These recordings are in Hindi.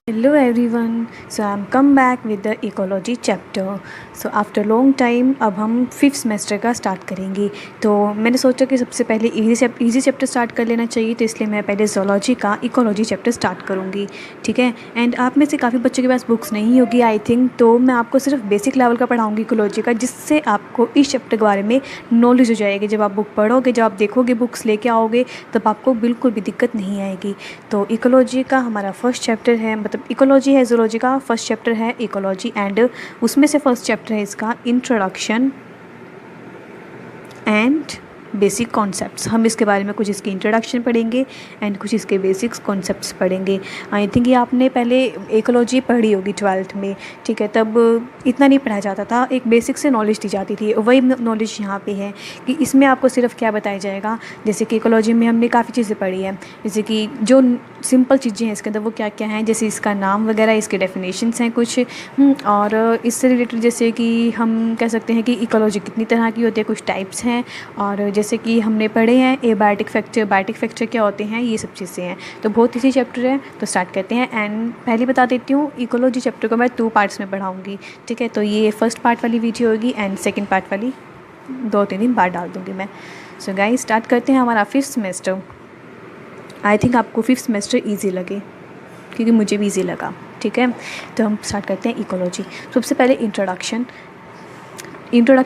Hello everyone, so I'm come back with the ecology chapter. So after long time अब हम 5th सेमेस्टर का स्टार्ट करेंगे। तो मैंने सोचा कि सबसे पहले इजी चैप्टर स्टार्ट कर लेना चाहिए, तो इसलिए मैं पहले जोलॉजी का इकोलॉजी चैप्टर स्टार्ट करूँगी, ठीक है। एंड आप में से काफ़ी बच्चों के पास बुक्स नहीं होगी आई थिंक, तो मैं आपको सिर्फ बेसिक लेवल का पढ़ाऊँगी इकोलॉजी का, जिससे आपको इस चैप्टर के बारे में नॉलेज हो जाएगी। जब आप बुक पढ़ोगे, जब आप देखोगे, बुक्स लेके आओगे, तब आपको बिल्कुल भी दिक्कत नहीं आएगी। तो इकोलॉजी का हमारा फर्स्ट चैप्टर है, मतलब इकोलॉजी है ज़ूलॉजी का फर्स्ट चैप्टर है इकोलॉजी, एंड उसमें से फर्स्ट चैप्टर है इसका इंट्रोडक्शन एंड बेसिक कॉन्सेप्ट्स। हम इसके बारे में कुछ इसकी इंट्रोडक्शन पढ़ेंगे एंड कुछ इसके बेसिक्स कॉन्सेप्ट्स पढ़ेंगे। आई थिंक ये आपने पहले इकोलॉजी पढ़ी होगी 12th में, ठीक है। तब इतना नहीं पढ़ाया जाता था, एक बेसिक से नॉलेज दी जाती थी। वही नॉलेज यहाँ पे है कि इसमें आपको सिर्फ क्या बताया जाएगा, जैसे कि इकोलॉजी में हमने काफ़ी चीज़ें पढ़ी है, जैसे कि जो सिंपल चीज़ें हैं इसके अंदर वो क्या क्या हैं, जैसे इसका नाम वगैरह, इसके डेफिनेशंस हैं कुछ, और इससे रिलेटेड जैसे कि हम कह सकते हैं कि इकोलॉजी कितनी तरह की होती है, कुछ टाइप्स हैं, और जैसे कि हमने पढ़े हैं एबायोटिक फैक्टर क्या होते हैं, ये सब चीज़ें हैं। तो बहुत इसी चैप्टर है, तो स्टार्ट करते हैं। एंड पहले बता देती हूँ, इकोलॉजी चैप्टर को मैं 2 पार्ट्स में पढ़ाऊँगी, ठीक है। तो ये फर्स्ट पार्ट वाली वीडियो होगी एंड सेकेंड पार्ट वाली 2-3 दिन बाद डाल दूँगी मैं। सो गाइस, स्टार्ट करते हैं हमारा 5th सेमेस्टर। आई थिंक आपको 5th सेमेस्टर ईजी लगे, क्योंकि मुझे भी ईजी लगा, ठीक है। तो हम स्टार्ट करते हैं इकोलॉजी। सबसे पहले इंट्रोडक्शन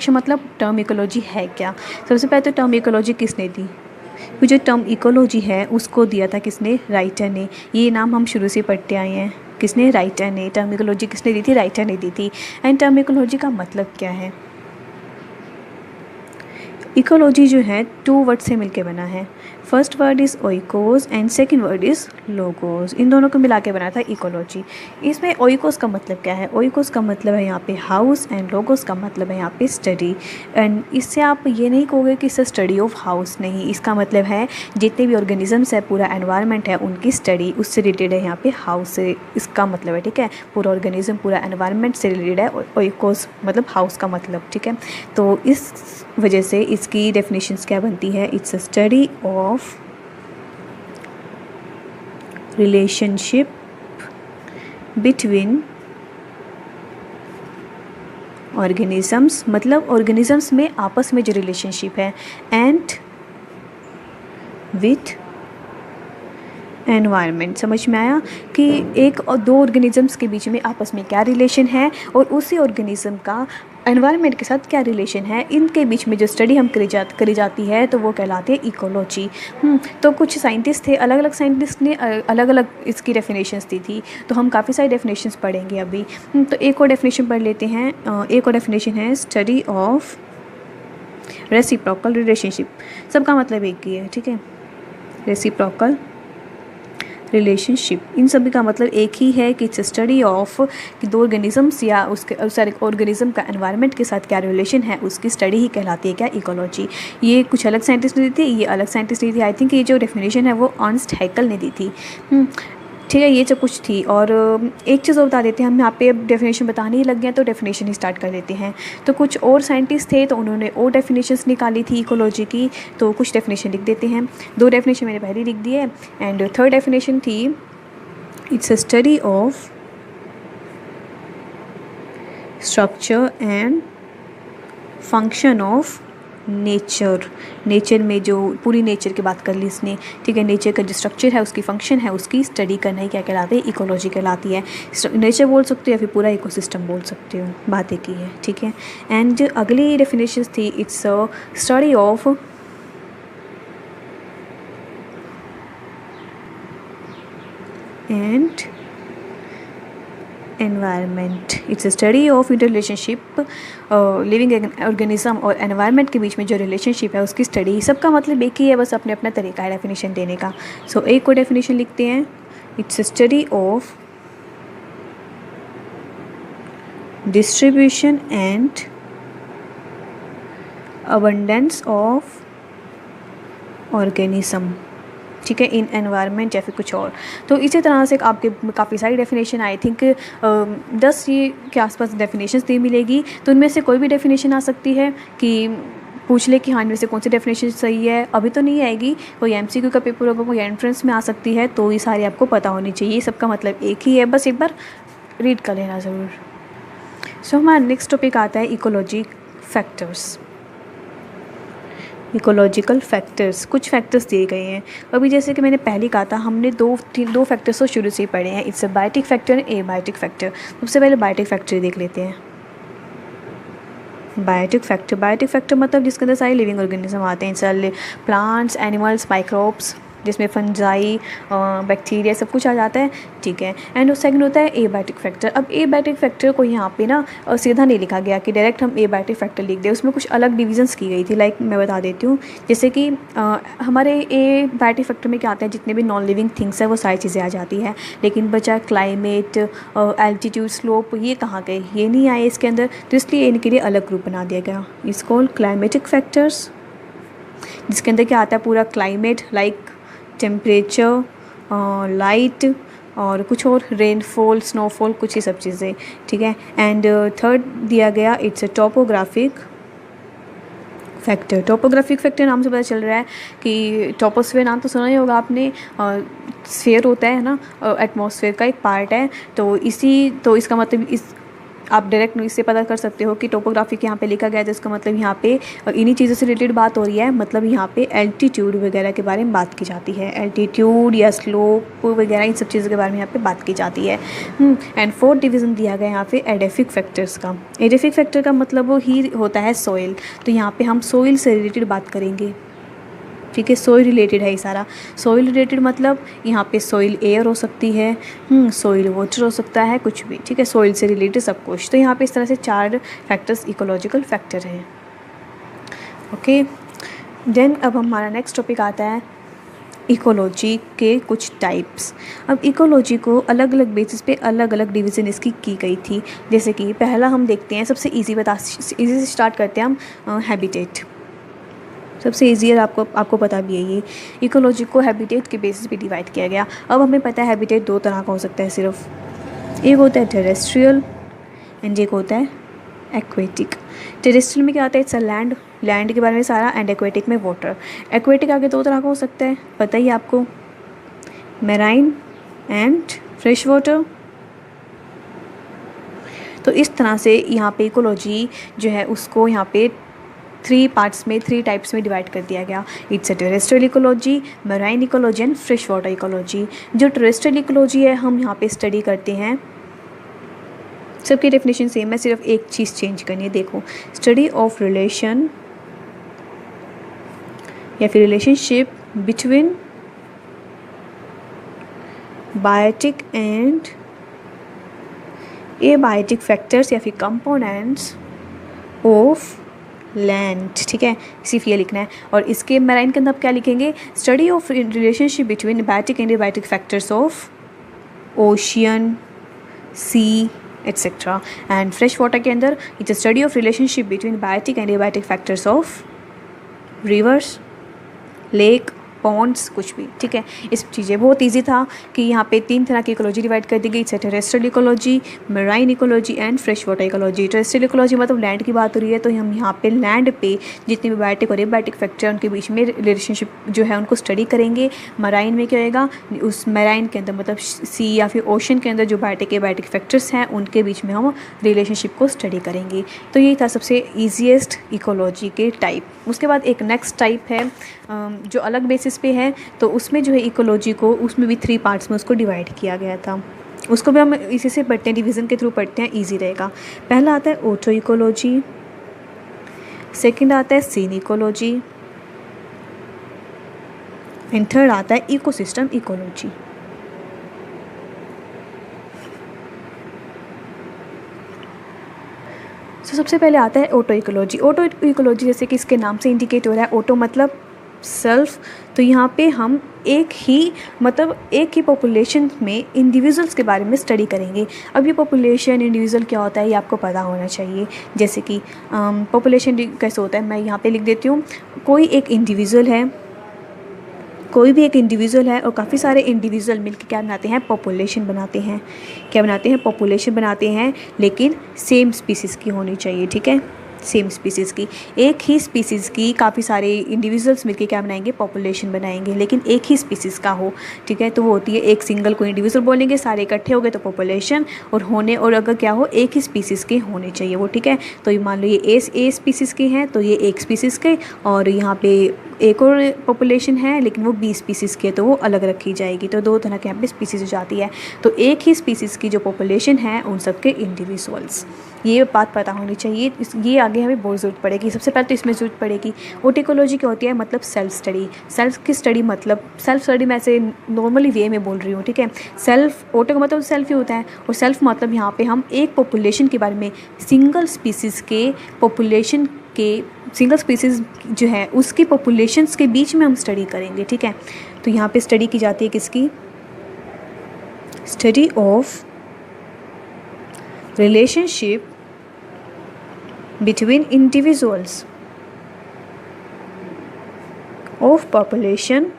मतलब टर्म इकोलॉजी है क्या। सबसे पहले तो टर्म इकोलॉजी किसने दी, वो जो टर्म इकोलॉजी है उसको दिया था किसने, राइटर ने। ये नाम हम शुरू से पढ़ते आए हैं, किसने, राइटर ने। टर्म इकोलॉजी किसने दी थी, राइटर ने दी थी। एंड टर्म इकोलॉजी का मतलब क्या है, इकोलॉजी जो है 2 वर्ड से मिलके बना है। First word is oikos and second word is logos, इन दोनों को मिला के बना था इकोलॉजी। इसमें ओइकोस का मतलब क्या है, ओइकोस का मतलब है यहाँ पे हाउस, एंड लोगोस का मतलब है यहाँ पे स्टडी। एंड इससे आप ये नहीं कहोगे कि इससे स्टडी ऑफ हाउस, नहीं, इसका मतलब है जितने भी ऑर्गेनिजम्स है, पूरा एनवायरनमेंट है, उनकी स्टडी, उससे रिलेटेड है यहाँ पे हाउस से, इसका मतलब है, ठीक है। पूरा ऑर्गेनिज्म, पूरा एनवायरनमेंट से रिलेटेड है ओइकोस मतलब हाउस का मतलब, ठीक है। तो इस वजह से इसकी डेफिनेशंस क्या बनती है, it's a study of relationship between organisms, मतलब ऑर्गेनिजम्स में आपस में जो रिलेशनशिप है, एंड विथ एनवायरनमेंट। समझ में आया कि एक और 2 ऑर्गेनिजम्स के बीच में आपस में क्या रिलेशन है, और उसी ऑर्गेनिज्म का एनवायरनमेंट के साथ क्या रिलेशन है, इनके बीच में जो स्टडी हम करी जाती है, तो वो कहलाती है इकोलॉजी। तो कुछ साइंटिस्ट थे, अलग अलग साइंटिस्ट ने अलग अलग इसकी डेफिनेशंस दी थी, तो हम काफ़ी सारी डेफिनेशंस पढ़ेंगे अभी। तो एक और डेफिनेशन पढ़ लेते हैं। एक और डेफिनेशन है स्टडी ऑफ रेसिप्रोकल रिलेशनशिप। सबका मतलब एक ही है, ठीक है, रेसिप्रोकल रिलेशनशिप, इन सभी का मतलब एक ही है कि इट्स स्टडी ऑफ कि 2 ऑर्गेनिजम्स या उसके सारे ऑर्गेनिज्म का एनवायरनमेंट के साथ क्या रिलेशन है, उसकी स्टडी ही कहलाती है क्या, इकोलॉजी। ये कुछ अलग साइंटिस्ट ने दी थी, ये अलग साइंटिस्ट ने दी थी। आई थिंक ये जो डेफिनेशन है वो अर्नस्ट हैकेल ने दी थी, ठीक है। ये जो कुछ थी, और एक चीज़ और बता देते हैं, हम यहाँ पे डेफिनेशन बताने ही लग गए, तो डेफिनेशन ही स्टार्ट कर देते हैं। तो कुछ और साइंटिस्ट थे, तो उन्होंने और डेफिनेशंस निकाली थी इकोलॉजी की, तो कुछ डेफिनेशन लिख देते हैं। 2 डेफिनेशन मैंने पहले लिख दी है, एंड थर्ड डेफिनेशन थी it's a study of structure and function of nature में जो पूरी नेचर की बात कर ली इसने, ठीक है। नेचर का जो स्ट्रक्चर है, उसकी फंक्शन है, उसकी स्टडी करना ही क्या कहलाती है, इकोलॉजी कहलाती है। नेचर बोल सकते हो या फिर पूरा इकोसिस्टम बोल सकते हो, बात एक ही है, ठीक है। एंड जो अगली डेफिनेशन थी, it's a study of and environment. It's a study of interrelationship living organism और एनवायरनमेंट के बीच में जो रिलेशनशिप है, उसकी स्टडी। सबका मतलब एक ही है, बस अपने अपना तरीका है डेफिनेशन देने का। सो एक को डेफिनेशन लिखते हैं, it's a study of distribution and abundance of organism, ठीक है, इन एनवायरनमेंट या फिर कुछ और। तो इसी तरह से आपके काफ़ी सारी डेफिनेशन, आई थिंक 10 ये के आसपास डेफिनेशंस दी मिलेगी। तो उनमें से कोई भी डेफिनेशन आ सकती है कि पूछ ले कि हाँ इनमें से कौन सी डेफिनेशन सही है, अभी तो नहीं आएगी, कोई एमसीक्यू का पेपर होगा, कोई एंट्रेंस में आ सकती है, तो ये सारी आपको पता होनी चाहिए। सबका मतलब एक ही है, बस एक बार रीड कर लेना ज़रूर। सो हमारा नेक्स्ट टॉपिक आता है इकोलॉजी फैक्टर्स। इकोलॉजिकल फैक्टर्स, कुछ फैक्टर्स दिए गए हैं। अभी जैसे कि मैंने पहले कहा था, हमने दो फैक्टर्स तो शुरू से ही पढ़े हैं, it's a biotic factor, a biotic factor. सबसे पहले बायोटिक फैक्टर देख लेते हैं। बायोटिक फैक्टर मतलब जिसके अंदर सारे लिविंग ऑर्गेनिज्म आते हैं, सेल, प्लांट्स, एनिमल्स, माइक्रोब्स, जिसमें फंजाई, बैक्टीरिया सब कुछ आ जाता है, ठीक है। एंड सेकंड होता है एबायोटिक फैक्टर। अब एबायोटिक फैक्टर को यहाँ पे ना सीधा नहीं लिखा गया कि डायरेक्ट हम एबायोटिक फैक्टर लिख दें, उसमें कुछ अलग डिविजन्स की गई थी। लाइक मैं बता देती हूँ, जैसे कि हमारे एबायोटिक फैक्टर में क्या आते हैं, जितने भी नॉन लिविंग थिंग्स है वो सारी चीज़ें आ जाती है, लेकिन बचा क्लाइमेट, एल्टीट्यूड, स्लोप, ये कहाँ गए, ये नहीं आए इसके अंदर, तो इसलिए इनके लिए अलग ग्रुप बना दिया गया। इट्स कॉल्ड क्लाइमेटिक फैक्टर्स, जिसके अंदर क्या आता है, पूरा क्लाइमेट, लाइक टेम्परेचर, लाइट और कुछ और, रेनफॉल, स्नोफॉल, कुछ ही सब चीज़ें, ठीक है। एंड थर्ड दिया गया, it's a topographic factor. Topographic factor नाम से पता चल रहा है कि टोपोस्फेयर नाम तो सुना ही होगा आपने, स्फेयर होता है ना, एटमॉस्फेयर का एक पार्ट है, तो इसका मतलब इस आप डायरेक्ट इससे पता कर सकते हो कि टोपोग्राफिक यहाँ पे लिखा गया है, जिसका मतलब यहाँ पे इन्हीं चीज़ों से रिलेटेड बात हो रही है। मतलब यहाँ पे एल्टीट्यूड वगैरह के बारे में बात की जाती है, एल्टीट्यूड या स्लोप वगैरह, इन सब चीज़ों के बारे में यहाँ पे बात की जाती है। एंड फोर्थ डिवीज़न दिया गया यहाँ पे एडेफिक फैक्टर्स का। एडेफिक फैक्टर का मतलब वो ही होता है सॉइल, तो यहाँ पर हम सॉइल से रिलेटेड बात करेंगे, ठीक है। सॉइल रिलेटेड है ये सारा। सॉइल रिलेटेड मतलब यहाँ पे सॉइल एयर हो सकती है, सॉइल वाटर हो सकता है, कुछ भी, ठीक है। सॉइल से रिलेटेड सब कुछ। तो यहाँ पे इस तरह से 4 फैक्टर्स इकोलॉजिकल फैक्टर हैं, ओके। देन अब हमारा नेक्स्ट टॉपिक आता है इकोलॉजी के कुछ टाइप्स। अब इकोलॉजी को अलग अलग बेसिस पे अलग अलग डिवीज़न इसकी की गई थी। जैसे कि पहला हम देखते हैं, सबसे ईजी से स्टार्ट करते हैं हम, हैबिटेट। सबसे ईजी है, आपको पता भी है ये। इकोलॉजी को हैबिटेट के बेसिस पे डिवाइड किया गया। अब हमें पता है हैबिटेट 2 तरह का हो सकता है सिर्फ, एक होता है टेरेस्ट्रियल एंड एक होता है एक्वेटिक। टेरेस्ट्रियल में क्या आता है, इट्स अ लैंड के बारे में सारा, एंड एक्वेटिक में वाटर। एक्वेटिक आगे 2 तरह का हो सकता है, पता ही आपको, मैराइन एंड फ्रेश वाटर। तो इस तरह से यहाँ पे इकोलॉजी जो है उसको यहाँ पे 3 टाइप्स में डिवाइड कर दिया गया। It's a terrestrial ecology, marine ecology and fresh water ecology. जो टेरेस्ट्रियल इकोलॉजी है हम यहाँ पे स्टडी करते हैं, सबकी डेफिनेशन सेम है, सिर्फ एक चीज़ चेंज करनी है। देखो, स्टडी ऑफ रिलेशन या फिर relationship between biotic and abiotic factors या फिर कंपोनेंट्स ऑफ लैंड, ठीक है, सिर्फ ये लिखना है। और इसके मैराइन के अंदर आप क्या लिखेंगे, study of relationship between biotic and abiotic factors of ocean, sea, etcetera. And fresh water के अंदर it's a study of relationship between biotic and abiotic factors of rivers, lake, ponds, कुछ भी, ठीक है। इस चीज़ें बहुत इजी था कि यहाँ पे 3 तरह की इकोलॉजी डिवाइड कर दी गई, terrestrial ecology, marine ecology and fresh water ecology. Terrestrial ecology मतलब लैंड की बात हो रही है, तो हम यहाँ पे लैंड पे जितने भी बायोटिक और एबायोटिक फैक्टर हैं उनके बीच में रिलेशनशिप जो है उनको स्टडी करेंगे। मैराइन में क्या होएगा, उस मैराइन के अंदर मतलब सी या फिर ओशन के अंदर जो बायोटिक एबायोटिक फैक्टर्स हैं उनके बीच में हम रिलेशनशिप को स्टडी करेंगे। तो यही था सबसे ईजीएस्ट इकोलॉजी के टाइप। उसके बाद एक नेक्स्ट टाइप है जो अलग बेसिस पे है, तो उसमें जो है इकोलॉजी को, उसमें भी 3 पार्ट्स में उसको डिवाइड किया गया था। उसको भी हम इसी से पढ़ते हैं, डिवीज़न के थ्रू पढ़ते हैं, इजी रहेगा। पहला आता है ऑटो इकोलॉजी, सेकंड आता है सीन इकोलॉजी एंड थर्ड आता है इकोसिस्टम इकोलॉजी। तो सबसे पहले आता है ऑटो इकोलॉजी। ऑटो इकोलॉजी जैसे कि इसके नाम से इंडिकेट हो रहा है, ऑटो मतलब सेल्फ, तो यहाँ पे हम एक ही पॉपुलेशन में इंडिविजुअल्स के बारे में स्टडी करेंगे। अब ये पॉपुलेशन इंडिविजुअल क्या होता है ये आपको पता होना चाहिए। जैसे कि पॉपुलेशन कैसे होता है, मैं यहाँ पे लिख देती हूँ, कोई भी एक इंडिविजुअल है और काफ़ी सारे इंडिविजुअल मिलकर क्या बनाते हैं, पॉपुलेशन बनाते हैं। पॉपुलेशन बनाते हैं, लेकिन सेम स्पीसीज़ की होनी चाहिए, ठीक है। सेम स्पीसीज़ की। एक ही स्पीसीज़ की काफ़ी सारे इंडिविजुअल्स मिलके क्या बनाएंगे, पॉपुलेशन बनाएंगे, लेकिन एक ही स्पीसीज़ का हो, ठीक है, तो वो होती है एक सिंगल को इंडिविजुअल बोलेंगे, सारे इकट्ठे हो गए तो पॉपुलेशन, और अगर क्या हो, एक ही स्पीसीज़ के होने चाहिए वो, ठीक है। तो ये मान लो ये ए स्पीसीज़ के हैं तो ये एक स्पीसीज़ के, और यहाँ पे एक और पॉपुलेशन है लेकिन वो 20 स्पीसीज़ की है तो वो अलग रखी जाएगी। तो दो तरह के यहाँ पे स्पीसीज़ हो जाती है। तो एक ही स्पीसीज़ की जो पॉपुलेशन है उन सब के इंडिविजुअल्स, ये बात पता होनी चाहिए। ये आगे हमें बहुत ज़रूरत पड़ेगी। सबसे पहले तो इसमें ज़रूरत पड़ेगी ओटिकोलॉजी क्या होती है, मतलब सेल्फ स्टडी। सेल्फ की स्टडी मतलब सेल्फ स्टडी मैं ऐसे नॉर्मली वे में बोल रही हूँ, ठीक है। सेल्फ, ओटो का मतलब सेल्फ ही होता है, और सेल्फ मतलब यहाँ पे हम एक पॉपुलेशन के बारे में, सिंगल स्पीसीज़ के पॉपुलेशन के, सिंगल स्पीसीज़ जो है उसकी पॉपुलेशंस के बीच में हम स्टडी करेंगे, ठीक है। तो यहाँ पे स्टडी की जाती है किसकी, study of relationship between individuals of population,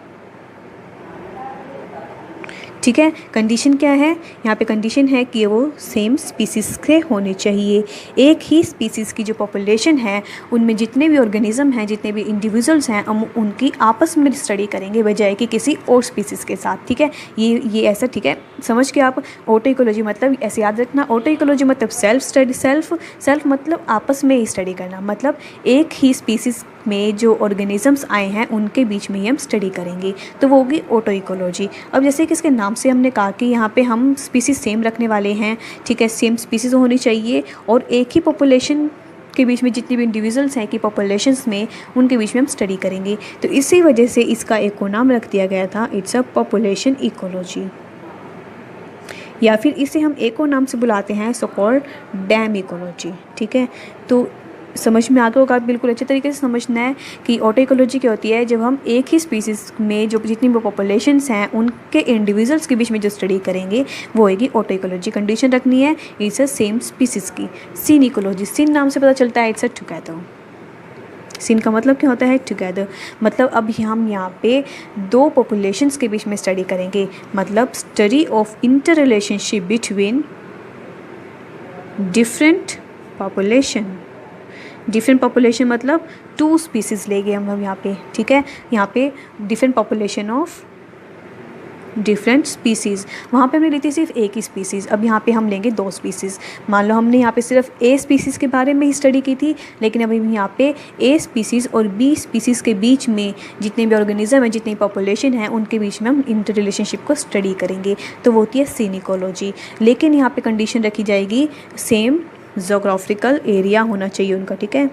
ठीक है। कंडीशन क्या है यहाँ पे, कंडीशन है कि वो सेम स्पीसीज़ के होने चाहिए। एक ही स्पीसीज़ की जो पॉपुलेशन है उनमें जितने भी ऑर्गेनिज्म हैं, जितने भी इंडिविजुअल्स हैं, हम उनकी आपस में स्टडी करेंगे बजाय कि किसी और स्पीसीज़ के साथ, ठीक है। ये ऐसा, ठीक है, समझ के आप। ऑटो इकोलॉजी मतलब ऐसे याद रखना, ऑटो इकोलॉजी मतलब सेल्फ स्टडी, सेल्फ मतलब आपस में ही स्टडी करना, मतलब एक ही स्पीसीज़ में जो ऑर्गेनिजम्स आए हैं उनके बीच में ही हम स्टडी करेंगे, तो वो होगी ऑटो इकोलॉजी। अब जैसे कि इसके नाम से हमने कहा कि यहाँ पे हम स्पीसीज़ सेम रखने वाले हैं, ठीक है, सेम स्पीसीज़ होनी चाहिए, और एक ही पॉपुलेशन के बीच में जितनी भी इंडिविजुअल्स हैं कि पॉपुलेशंस में, उनके बीच में हम स्टडी करेंगे। तो इसी वजह से इसका एक को नाम रख दिया गया था, इट्स अ पॉपुलेशन इकोलॉजी, या फिर इसे हम एक और नाम से बुलाते हैं, सो कॉल्ड डैम इकोलॉजी, ठीक है। तो समझ में आ गया होगा, बिल्कुल अच्छे तरीके से समझना है कि ऑटो इकोलॉजी क्या होती है। जब हम एक ही स्पीसीज़ में जो जितनी भी पॉपुलेशंस हैं उनके इंडिविजुअल्स के बीच में जो स्टडी करेंगे वो होगी ऑटो इकोलॉजी। कंडीशन रखनी है इट्स अ सेम स्पीसीज़ की। सीन इकोलॉजी, सीन नाम से पता चलता है इट्स अ टुगेदर। सीन का मतलब क्या होता है, टुगेदर, मतलब अब हम यहाँ पे दो पॉपुलेशंस के बीच में स्टडी करेंगे, मतलब study of inter relationship between different population मतलब टू स्पीसीज़ लेंगे हम लोग यहाँ पे, ठीक है। यहाँ पे different population of different species, वहाँ पे हमने ली थी सिर्फ एक ही स्पीसीज़, अब यहाँ पे हम लेंगे दो स्पीसीज़। मान लो हमने यहाँ पे सिर्फ ए स्पीसीज़ के बारे में ही स्टडी की थी, लेकिन अभी यहाँ पे ए स्पीसीज़ और बी स्पीसीज़ के बीच में जितने भी ऑर्गेनिज्म है, जितनी पॉपुलेशन है, उनके बीच में हम इंटर रिलेशनशिप को स्टडी करेंगे, तो वो होती है सीन इकोलॉजी। लेकिन यहाँ पे कंडीशन रखी जाएगी सेम जोग्राफिकल एरिया होना चाहिए उनका, ठीक है,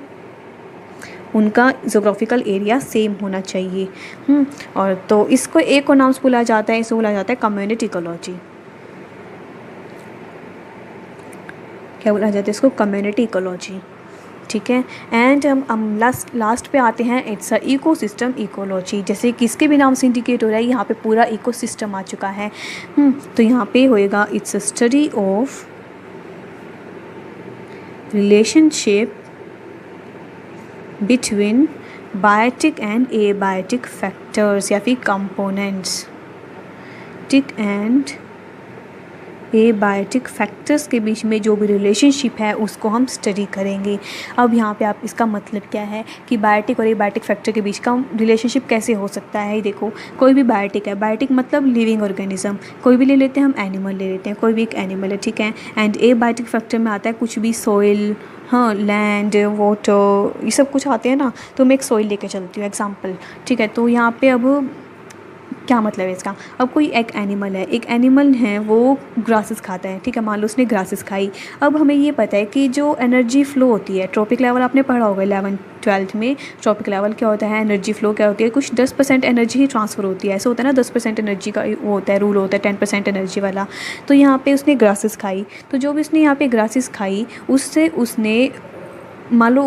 उनका जोग्राफिकल एरिया सेम होना चाहिए। और तो इसको एक और नाम से बोला जाता है, इसको बोला जाता है कम्युनिटी इकोलॉजी। क्या बोला जाता है इसको, कम्युनिटी इकोलॉजी, ठीक है। एंड हम लास्ट पे आते हैं, इट्स अ इकोसिस्टम इकोलॉजी। जैसे किसके भी नाम से इंडिकेट हो रहा है, यहाँ पे पूरा इकोसिस्टम आ चुका है। तो यहाँ पे होएगा it's a study of relationship between biotic and abiotic factors या फिर कंपोनेंट्स, टिक एंड एबायोटिक फैक्टर्स के बीच में जो भी रिलेशनशिप है उसको हम स्टडी करेंगे। अब यहाँ पे आप इसका मतलब क्या है कि बायोटिक और एबायोटिक फैक्टर के बीच का रिलेशनशिप कैसे हो सकता है। देखो, कोई भी बायोटिक है, बायोटिक मतलब लिविंग ऑर्गेनिज्म, कोई भी ले लेते हैं हम, एनिमल ले लेते हैं, कोई भी एक एनिमल है, ठीक है। एंड एबायोटिक फैक्टर में आता है कुछ भी, सॉइल, हाँ, लैंड, वाटर, ये सब कुछ आते हैं ना। तो मैं एक सॉइल लेके चलती हूँ एग्जाम्पल, ठीक है। तो यहाँ पे अब क्या मतलब है इसका, अब कोई एक एनिमल है, वो ग्रासेस खाता है, ठीक है, मान लो उसने ग्रासेस खाई। अब हमें ये पता है कि जो एनर्जी फ़्लो होती है, ट्रॉपिक लेवल आपने पढ़ा होगा 11th-12th में, ट्रॉपिक लेवल क्या होता है, एनर्जी फ़्लो क्या होती है, कुछ 10% एनर्जी ही ट्रांसफ़र होती है। ऐसा होता है ना, 10% एनर्जी का वो होता है, रूल होता है 10% एनर्जी वाला। तो यहाँ पर उसने ग्रासेस खाई, तो जो भी उसने यहाँ पर ग्रासेस खाई उससे उसने, मान लो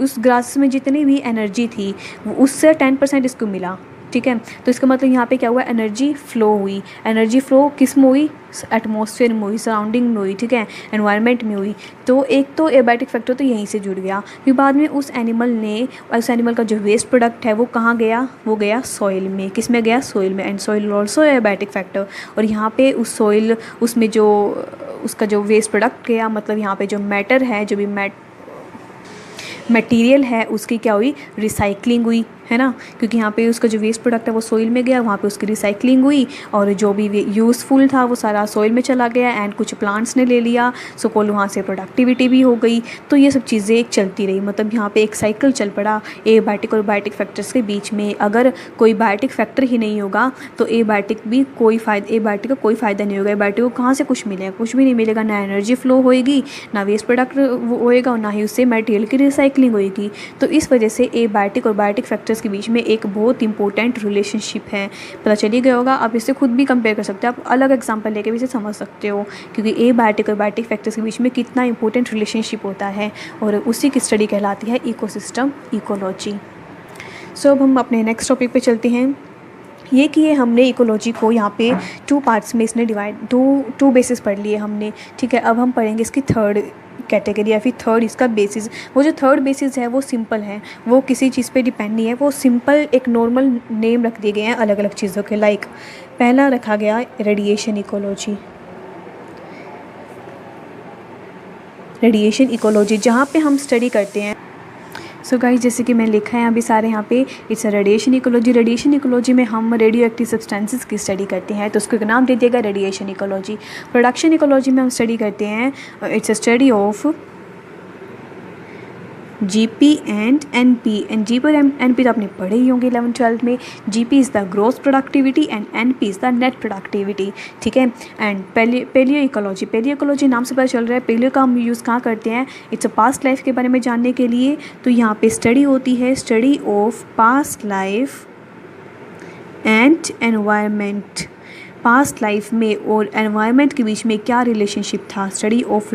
उस ग्रास में जितनी भी एनर्जी थी उससे 10% इसको मिला, ठीक है। तो इसका मतलब यहाँ पे क्या हुआ, एनर्जी फ़्लो हुई। एनर्जी फ़्लो किस में हुई, एटमॉस्फेयर में हुई, सराउंडिंग में हुई, ठीक है, एनवायरनमेंट में हुई। तो एक तो एबायोटिक फैक्टर तो यहीं से जुड़ गया। फिर बाद में उस एनिमल का जो वेस्ट प्रोडक्ट है वो कहाँ गया, वो गया सॉइल में। किस में गया, सॉइल में। And soil also abiotic factor. और यहाँ पे उस सॉइल, उसमें जो उसका जो वेस्ट प्रोडक्ट गया, मतलब यहाँ पे जो मैटर है, जो भी मटेरियल है उसकी क्या हुई, रिसाइकलिंग हुई, है ना, क्योंकि यहाँ पे उसका जो वेस्ट प्रोडक्ट है वो सोइल में गया, वहाँ पे उसकी रिसाइकलिंग हुई और जो भी यूज़फुल था वो सारा सोइल में चला गया एंड कुछ प्लांट्स ने ले लिया, सो कॉल वहाँ से प्रोडक्टिविटी भी हो गई। तो ये सब चीज़ें एक चलती रही, मतलब यहाँ पे एक साइकिल चल पड़ा एबायोटिक और बायोटिक फैक्टर्स के बीच में। अगर कोई बायोटिक फैक्टर ही नहीं होगा तो एबायोटिक का कोई फ़ायदा नहीं होगा। एबायोटिक को कहाँ से कुछ मिलेगा, कुछ भी नहीं मिलेगा, ना एनर्जी फ्लो होएगी, ना वेस्ट प्रोडक्ट होएगा और ना ही उससे मटेरियल की रिसाइकलिंग होएगी। तो इस वजह से एबायोटिक और बायोटिक फैक्टर्स के बीच में एक बहुत इंपॉर्टेंट रिलेशनशिप है। पता चली गया होगा, आप इससे खुद भी कंपेयर कर सकते हो, आप अलग एग्जांपल लेके भी इसे समझ सकते हो, क्योंकि एबायोटिक और बायोटिक फैक्टर्स के बीच में कितना इंपॉर्टेंट रिलेशनशिप होता है और उसी की स्टडी कहलाती है इकोसिस्टम इकोलॉजी। सो अब हम अपने नेक्स्ट टॉपिक पे चलते हैं। ये कि ये हमने इकोलॉजी को यहाँ पे 2 पार्ट्स में इसने डिवाइड, टू बेसिस पढ़ लिए हमने, ठीक है। अब हम पढ़ेंगे इसकी थर्ड कैटेगरी या फिर थर्ड इसका बेसिस। वो जो थर्ड बेसिस है वो सिंपल है, वो किसी चीज़ पे डिपेंड नहीं है, वो सिंपल एक नॉर्मल नेम रख दिए गए हैं अलग अलग चीज़ों के। लाइक पहला रखा गया रेडिएशन इकोलॉजी, रेडिएशन इकोलॉजी जहाँ पे हम स्टडी करते हैं। सो गाइस, जैसे कि मैंने लिखा है अभी सारे यहाँ पे, it's a radiation ecology. Radiation ecology में हम रेडियो एक्टिव सब्सटेंसेस की स्टडी करते हैं, तो उसको एक नाम दे दिएगा रेडिएशन इकोलॉजी। प्रोडक्शन इकोलॉजी में हम स्टडी करते हैं, it's a study of GP and NP. And GP और एनपी तो आपने पढ़े ही होंगे 11th-12th में। GP is the gross productivity and NP is the net productivity, ठीक है। And palaeo ecology, palaeo ecology नाम से पता चल रहा है पैलियो का हम यूज़ कहाँ करते हैं, इट्स अ पास्ट लाइफ के बारे में जानने के लिए। तो यहाँ पे स्टडी होती है, study of past life and environment. Past life में और एनवायरनमेंट के बीच में क्या रिलेशनशिप था, study of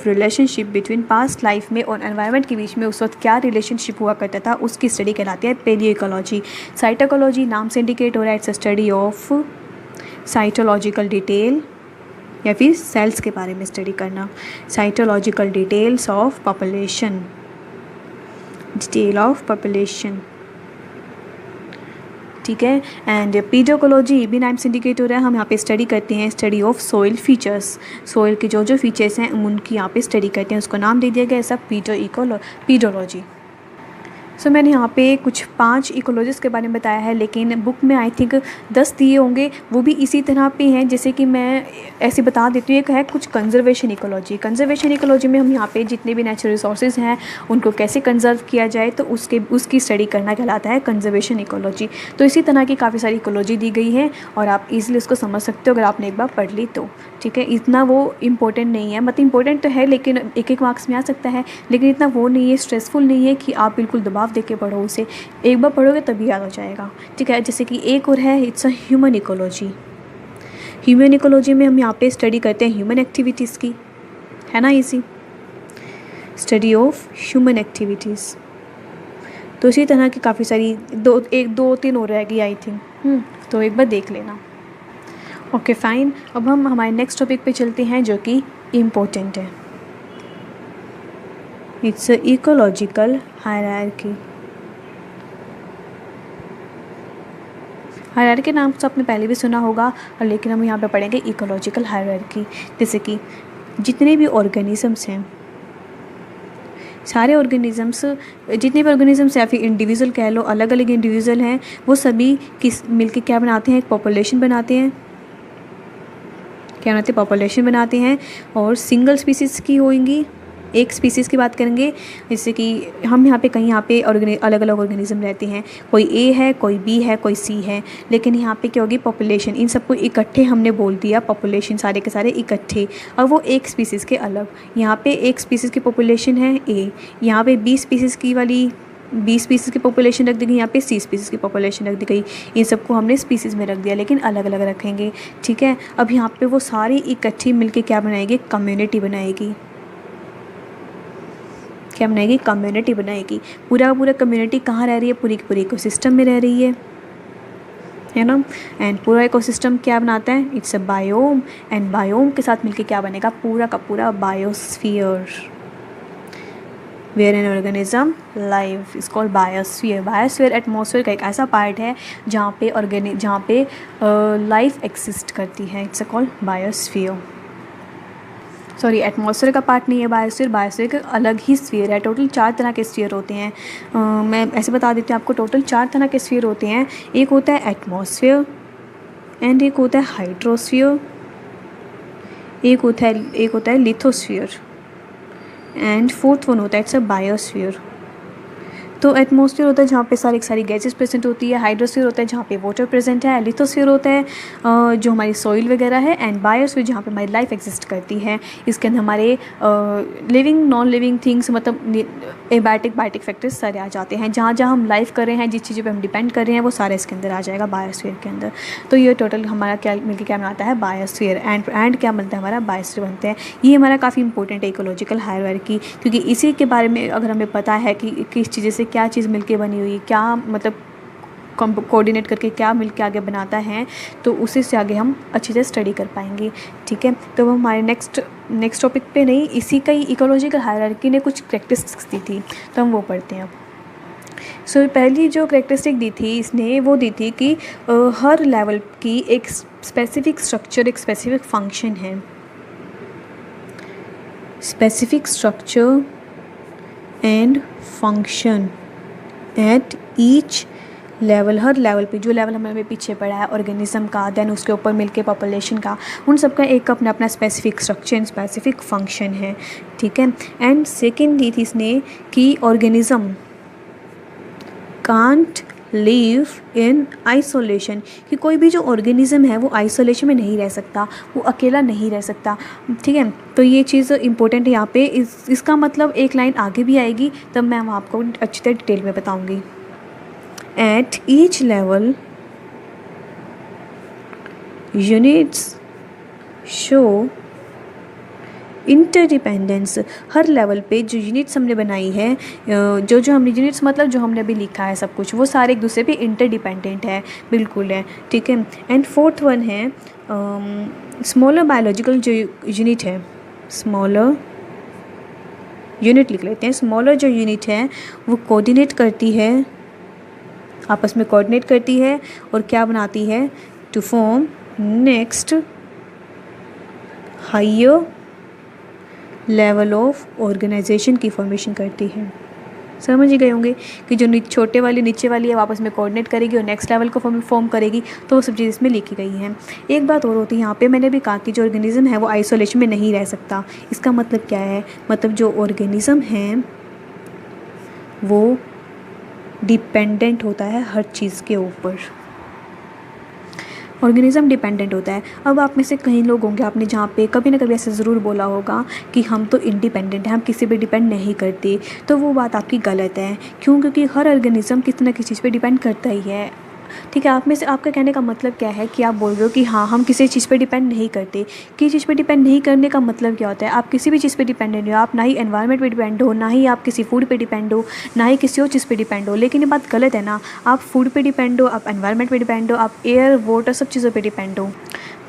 relationship between past life में और एनवायरनमेंट के बीच में उस वक्त क्या रिलेशनशिप हुआ करता था, उसकी स्टडी कहलाती है पैलियो इकोलॉजी। साइटोलॉजी नाम से इंडिकेट हो रहा है, it's a study of cytological detail या फिर सेल्स के बारे में स्टडी करना। Cytological details of population, detail of population, ठीक है। एंड पीडोकोलॉजी भी नाम से इंडिकेट हो रहा है, हम यहाँ पे स्टडी करते हैं study of soil features. Soil के जो फीचर्स हैं उनकी यहाँ पे स्टडी करते हैं, उसको नाम दे दिया गया ऐसा पीडोलॉजी। सो मैंने यहाँ पे कुछ 5 इकोलॉजिस्ट के बारे में बताया है, लेकिन बुक में आई थिंक 10 दिए होंगे, वो भी इसी तरह पे हैं। जैसे कि मैं ऐसे बता देती हूँ, एक है कुछ कंजर्वेशन इकोलॉजी। कंजर्वेशन इकोलॉजी में हम यहाँ पे जितने भी नेचुरल रिसोर्सेज हैं उनको कैसे कंजर्व किया जाए, तो उसकी स्टडी करना कहलाता है कंजर्वेशन इकोलॉजी। तो इसी तरह की काफ़ी सारी इकोलॉजी दी गई है और आप ईजिली उसको समझ सकते हो अगर आपने एक बार पढ़ ली तो, ठीक है। इतना वो इम्पोर्टेंट नहीं है, मतलब इम्पोर्टेंट तो है लेकिन एक मार्क्स में आ सकता है, लेकिन इतना वो नहीं है, स्ट्रेसफुल नहीं है कि आप बिल्कुल दबाव दे के पढ़ो उसे। एक बार पढ़ोगे तभी याद हो जाएगा, ठीक है। जैसे कि एक और है, it's a human ecology. Human ecology में हम यहाँ पे स्टडी करते हैं ह्यूमन एक्टिविटीज़ की, है ना, इसी स्टडी ऑफ ह्यूमन एक्टिविटीज़। तो इसी तरह की काफ़ी सारी 2-3 और रहेगी आई थिंक, तो एक बार देख लेना। ओके फाइन, अब हम हमारे नेक्स्ट टॉपिक पे चलते हैं जो कि इम्पोर्टेंट है, इट्स इकोलॉजिकल हायरार्की। हायरार्की नाम से आपने पहले भी सुना होगा, और लेकिन हम यहाँ पे पढ़ेंगे इकोलॉजिकल हायरार्की। जैसे कि जितने भी ऑर्गेनिजम्स हैं, सारे ऑर्गेनिजम्स, जितने भी ऑर्गेनिजम्स या फिर इंडिविजुअल कह लो, अलग अलग इंडिविजुअल हैं, वो सभी मिलके क्या बनाते हैं, एक पॉपुलेशन बनाते हैं। क्या बनाते हैं, पॉपुलेशन बनाते हैं। और सिंगल स्पीसीज़ की होंगी, एक स्पीसीज़ की बात करेंगे। जैसे कि हम यहाँ पे अलग अलग ऑर्गेनिज्म रहते हैं, कोई ए है, कोई बी है, कोई सी है, लेकिन यहाँ पे क्या होगी, पॉपुलेशन। इन सबको इकट्ठे हमने बोल दिया, पॉपुलेशन सारे के सारे इकट्ठे, और वो एक स्पीसीज़ के अलग। यहाँ पे एक स्पीसीज़ की पॉपुलेशन है ए, यहाँ पे 20 स्पीसीज़ की पॉपुलेशन रख दी गई, यहाँ पे 30 स्पीसीज़ की पॉपुलेशन रख दी गई। इन सबको हमने स्पीसीज़ में रख दिया, लेकिन अलग अलग रखेंगे, ठीक है। अब यहाँ पे वो सारी इकट्ठी मिलके क्या बनाएगी, कम्युनिटी बनाएगी। क्या बनाएगी, कम्युनिटी बनाएगी। पूरा कम्युनिटी कहाँ रह रही है, पूरी इकोसिस्टम में रह रही है ना। एंड पूरा इकोसिस्टम क्या बनाता है, it's a biome. And biome के साथ मिलके क्या बनेगा, पूरा का पूरा biosphere. Where an organism live is called biosphere. Biosphere atmosphere का एक ऐसा पार्ट है जहाँ पे लाइफ एक्सिस्ट करती है, it's called biosphere. Sorry atmosphere का पार्ट नहीं है बायोस्फीयर, बायोस्फीयर का अलग ही स्फीयर है। टोटल 4 तरह के स्फीयर होते हैं। मैं ऐसे बता देती हूँ आपको, टोटल 4 तरह के स्फीयर होते हैं। एक होता है एटमॉस्फेयर, एंड एक होता है हाइड्रोस्फीयर, एक होता है लिथोस्फीयर, एंड फोर्थ वन होता है इट्स अ बायोस्फीयर। तो एटमॉस्फेयर होता है जहाँ पे सारी गैसेस प्रेजेंट होती है, हाइड्रोस्फीयर होता है जहाँ पे वाटर प्रेजेंट है, लिथोस्फीयर होता है जो हमारी सॉइल वगैरह है, एंड बायोस्फीयर जहाँ पे हमारी लाइफ एग्जिस्ट करती है। इसके अंदर हमारे लिविंग नॉन लिविंग थिंग्स मतलब एबायोटिक फैक्टर्स सारे आ जाते हैं। जहाँ जहाँ हम लाइफ कर रहे हैं, जिस चीज़ों पे हम डिपेंड कर रहे हैं, वो सारे इसके अंदर आ जाएगा बायोस्फीयर के अंदर। तो ये टोटल हमारा क्या मिलकर क्या बनाता है बायोस्फीयर, एंड क्या बनता है हमारा बायोस्फीयर बनते हैं। ये हमारा काफ़ी इंपॉर्टेंट है इकोलॉजिकल हायरार्की, क्योंकि इसी के बारे में अगर हमें पता है कि किस चीज़ से क्या चीज़ मिलके बनी हुई, क्या मतलब कोऑर्डिनेट करके क्या मिलके आगे बनाता है, तो उसी से आगे हम अच्छे से स्टडी कर पाएंगे। ठीक है, तो वो हमारे नेक्स्ट टॉपिक पे नहीं, इसी का ही इकोलॉजिकल हायरार्की ने कुछ कैरेक्टरिस्टिक्स दी थी, तो हम वो पढ़ते हैं अब। सो पहली जो कैरेक्टरिस्टिक दी थी इसने वो दी थी कि हर लेवल की एक स्पेसिफिक स्ट्रक्चर, एक स्पेसिफिक फंक्शन है। Specific structure and function at each level, her level पे, जो लेवल हमें पीछे पड़ा है ऑर्गेनिज्म का, देन उसके ऊपर मिलके पॉपुलेशन का, उन सब का एक अपना अपना स्पेसिफिक स्ट्रक्चर, स्पेसिफिक फंक्शन है। ठीक है, एंड सेकेंड दी थी इसने कि organism can't live in isolation, कि कोई भी जो ऑर्गेनिज्म है वो आइसोलेशन में नहीं रह सकता, वो अकेला नहीं रह सकता। ठीक है, तो ये चीज़ इंपॉर्टेंट है यहाँ पे। इसका मतलब एक लाइन आगे भी आएगी, तब मैं आपको अच्छी तरह डिटेल में बताऊँगी। At each level units show interdependence, her level पे जो यूनिट्स हमने बनाई है, जो हमने यूनिट्स मतलब जो हमने अभी लिखा है सब कुछ, वो सारे एक दूसरे पे इंटरडिपेंडेंट है, बिल्कुल है। ठीक है, एंड फोर्थ वन है स्मॉलर बायोलॉजिकल जो यूनिट है, स्मॉलर यूनिट लिख लेते हैं। स्मॉलर जो यूनिट है वो कोऑर्डिनेट करती है, आपस में कोऑर्डिनेट करती है और क्या बनाती है, to form next higher level of organisation की फॉर्मेशन करती है। समझ ही गए होंगे कि जो छोटे वाली नीचे वाली है आपस में कोऑर्डिनेट करेगी और नेक्स्ट लेवल को फॉर्म करेगी, तो वो सब चीज़ इसमें लिखी गई है। एक बात और होती है यहाँ पे, मैंने भी कहा कि जो ऑर्गेनिज्म है वो आइसोलेशन में नहीं रह सकता। इसका मतलब क्या है, मतलब जो ऑर्गेनिज्म है वो डिपेंडेंट होता है हर चीज़ के ऊपर, ऑर्गेनिज्म डिपेंडेंट होता है। अब आप में से कई लोग होंगे, आपने जहाँ पे कभी ना कभी ऐसे ज़रूर बोला होगा कि हम तो इंडिपेंडेंट हैं, हम किसी पे डिपेंड नहीं करते, तो वो बात आपकी गलत है। क्यों? क्योंकि हर ऑर्गेनिज्म किसी ना किसी चीज़ पे डिपेंड करता ही है। ठीक है, आप में से आपका कहने का मतलब क्या है कि आप बोल रहे हो कि हाँ हम किसी चीज़ पे डिपेंड नहीं करते। किसी चीज़ पे डिपेंड नहीं करने का मतलब क्या होता है, आप किसी भी चीज़ पे डिपेंडेंट हो, आप ना ही एनवायरनमेंट पे डिपेंड हो, ना ही आप किसी फूड पे डिपेंड हो, ना ही किसी और चीज़ पे डिपेंड हो। लेकिन ये बात गलत है ना, आप फूड पे डिपेंड हो, आप एनवायरनमेंट पे डिपेंड हो, आप एयर वाटर सब चीज़ों पर डिपेंड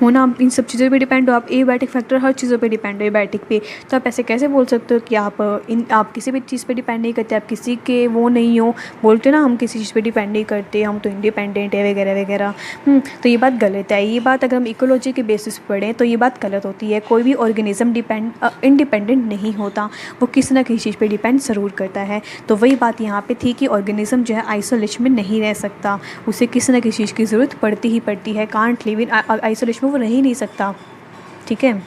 हो ना, आप इन सब चीज़ों पे डिपेंड हो, आप एबायोटिक फैक्टर हर चीज़ों पे डिपेंड हो एबायोटिक पे। तो आप ऐसे कैसे बोल सकते हो कि आप किसी भी चीज़ पे डिपेंड नहीं करते, आप किसी के वो नहीं हो, बोलते ना हम किसी चीज़ पे डिपेंड नहीं करते, हम तो इंडिपेंडेंट है वगैरह वगैरह। तो ये बात गलत है। ये बात अगर हम इकोलॉजी के बेसिस पर पढ़ें तो ये बात गलत होती है। कोई भी ऑर्गेनिज्म इंडिपेंडेंट नहीं होता, वो किसी ना किसी चीज़ पर डिपेंड ज़रूर करता है। तो वही बात यहाँ पर थी कि ऑर्गेनिज्म जो है आइसोलेशन में नहीं रह सकता, उसे किसी ना किसी चीज़ की ज़रूरत पड़ती ही पड़ती है। कांट लिव इन आइसोलेशन, वो रह ही नहीं सकता। ठीक है,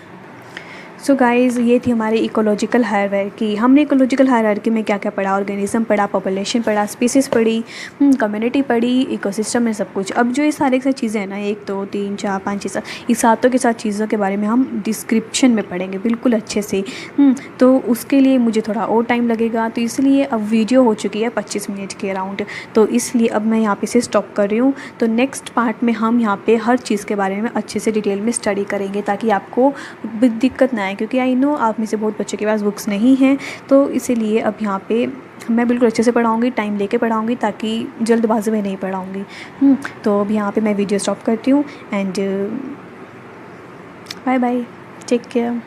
सो गाइज़ ये थी हमारी इकोलॉजिकल हायरार्की। हमने इकोलॉजिकल हायरार्की में क्या क्या पढ़ा, ऑर्गेनिज्म पढ़ा, पॉपुलेशन पढ़ा, स्पीसीज पढ़ी, कम्युनिटी पढ़ी, इकोसिस्टम में सब कुछ। अब जो ये सारी चीज़ें हैं ना, 1 2 3 4 5 6 7, इस सातों के साथ चीज़ों के बारे में हम डिस्क्रिप्शन में पढ़ेंगे बिल्कुल अच्छे से। तो उसके लिए मुझे थोड़ा और टाइम लगेगा, तो इसलिए अब वीडियो हो चुकी है 25 मिनट के अराउंड, तो इसलिए अब मैं यहाँ पे से स्टॉप कर रही हूँ। तो नेक्स्ट पार्ट में हम यहाँ पे हर चीज़ के बारे में अच्छे से डिटेल में स्टडी करेंगे, ताकि आपको दिक्कत ना आए, क्योंकि आई नो आप में से बहुत बच्चों के पास बुक्स नहीं हैं। तो इसीलिए अब यहाँ पे मैं बिल्कुल अच्छे से पढ़ाऊँगी, टाइम लेके पढ़ाऊँगी, ताकि जल्दबाजी में नहीं पढ़ाऊँगी। तो अब यहाँ पे मैं वीडियो स्टॉप करती हूँ and bye bye, take care.